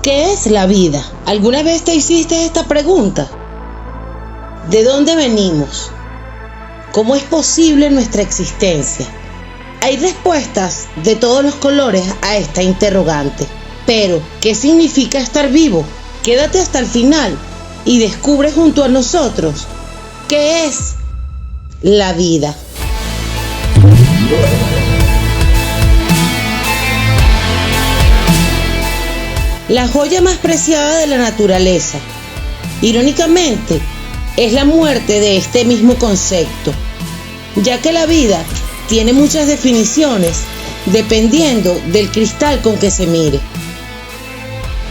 ¿Qué es la vida? ¿Alguna vez te hiciste esta pregunta? ¿De dónde venimos? ¿Cómo es posible nuestra existencia? Hay respuestas de todos los colores a esta interrogante. Pero, ¿qué significa estar vivo? Quédate hasta el final y descubre junto a nosotros qué es la vida. La joya más preciada de la naturaleza, irónicamente, es la muerte de este mismo concepto, ya que la vida tiene muchas definiciones dependiendo del cristal con que se mire.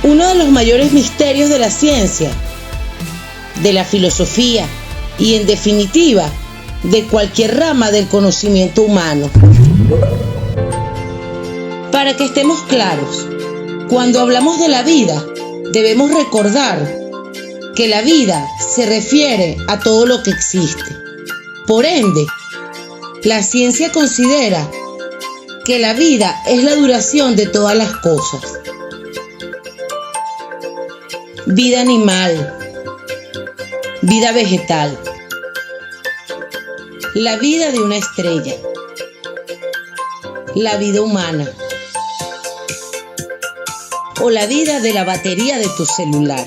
Uno de los mayores misterios de la ciencia, de la filosofía y, en definitiva, de cualquier rama del conocimiento humano. Para que estemos claros, cuando hablamos de la vida, debemos recordar que la vida se refiere a todo lo que existe. Por ende, la ciencia considera que la vida es la duración de todas las cosas. Vida animal, vida vegetal, la vida de una estrella, la vida humana, o la vida de la batería de tu celular.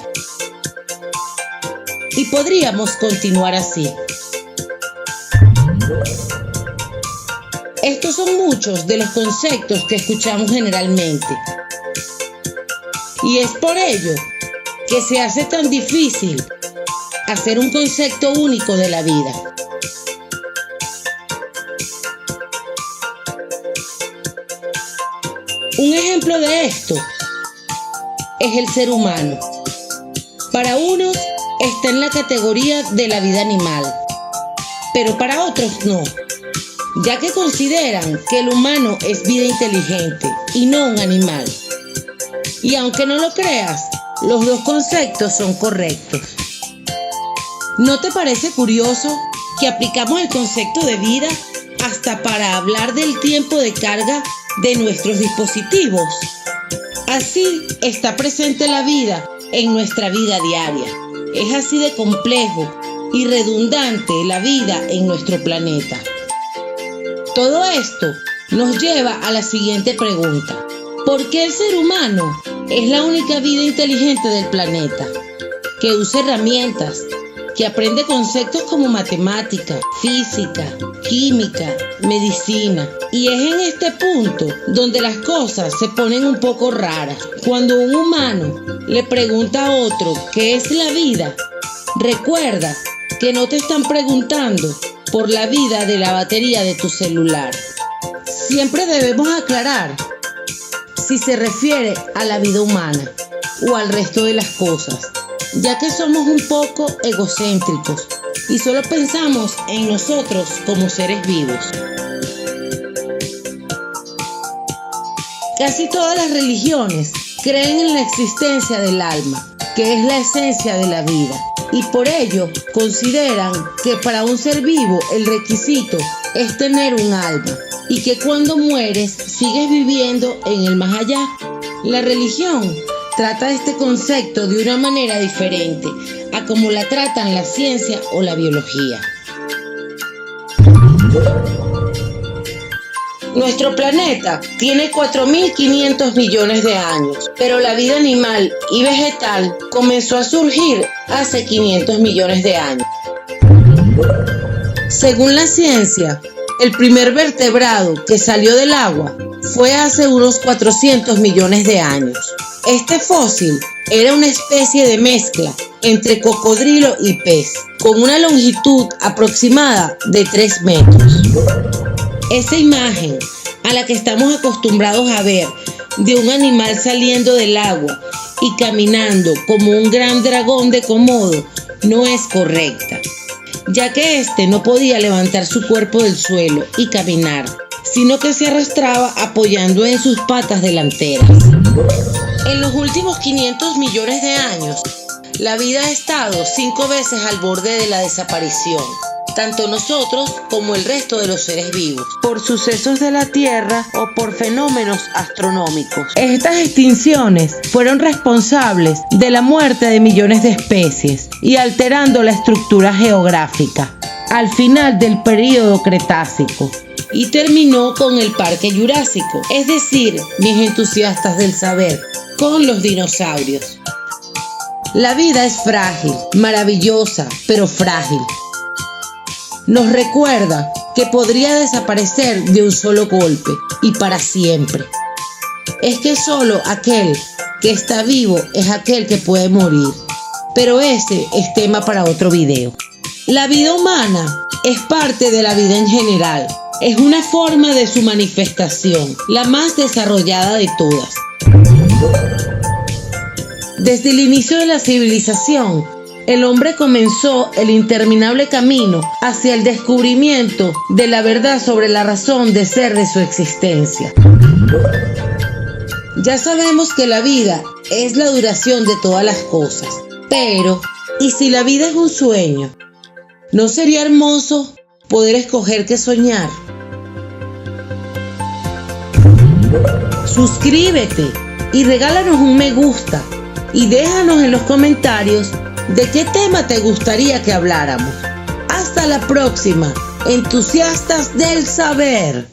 Y podríamos continuar así. Estos son muchos de los conceptos que escuchamos generalmente. Y es por ello que se hace tan difícil hacer un concepto único de la vida. Un ejemplo de esto es el ser humano. Para unos está en la categoría de la vida animal, pero para otros no, ya que consideran que el humano es vida inteligente y no un animal. Y aunque no lo creas, los dos conceptos son correctos. ¿No te parece curioso que aplicamos el concepto de vida hasta para hablar del tiempo de carga de nuestros dispositivos? Así está presente la vida en nuestra vida diaria. Es así de complejo y redundante la vida en nuestro planeta. Todo esto nos lleva a la siguiente pregunta. ¿Por qué el ser humano es la única vida inteligente del planeta? Que usa herramientas, que aprende conceptos como matemática, física, química, medicina. Y es en este punto donde las cosas se ponen un poco raras. Cuando un humano le pregunta a otro qué es la vida, recuerda que no te están preguntando por la vida de la batería de tu celular. Siempre debemos aclarar si se refiere a la vida humana o al resto de las cosas, ya que somos un poco egocéntricos y solo pensamos en nosotros como seres vivos. Casi todas las religiones creen en la existencia del alma, que es la esencia de la vida, y por ello consideran que para un ser vivo el requisito es tener un alma, y que cuando mueres sigues viviendo en el más allá. La religión trata este concepto de una manera diferente a como la tratan la ciencia o la biología. Nuestro planeta tiene 4.500 millones de años, pero la vida animal y vegetal comenzó a surgir hace 500 millones de años. Según la ciencia, el primer vertebrado que salió del agua fue hace unos 400 millones de años. Este fósil era una especie de mezcla entre cocodrilo y pez, con una longitud aproximada de 3 metros. Esa imagen a la que estamos acostumbrados a ver de un animal saliendo del agua y caminando como un gran dragón de Komodo no es correcta, ya que este no podía levantar su cuerpo del suelo y caminar, sino que se arrastraba apoyando en sus patas delanteras. En los últimos 500 millones de años, la vida ha estado 5 veces al borde de la desaparición. tanto nosotros como el resto de los seres vivos, por sucesos de la Tierra o por fenómenos astronómicos. Estas extinciones fueron responsables de la muerte de millones de especies y alterando la estructura geográfica al final del período Cretácico. Y terminó con el Parque Jurásico, es decir, mis entusiastas del saber, con los dinosaurios. La vida es frágil, maravillosa, pero frágil. Nos recuerda que podría desaparecer de un solo golpe y para siempre. Es que solo aquel que está vivo es aquel que puede morir. Pero ese es tema para otro video. La vida humana es parte de la vida en general. Es una forma de su manifestación, la más desarrollada de todas. Desde el inicio de la civilización, el hombre comenzó el interminable camino hacia el descubrimiento de la verdad sobre la razón de ser de su existencia. Ya sabemos que la vida es la duración de todas las cosas, pero ¿y si la vida es un sueño? ¿No sería hermoso poder escoger qué soñar? Suscríbete y regálanos un me gusta y déjanos en los comentarios de qué tema te gustaría que habláramos. Hasta la próxima, entusiastas del saber.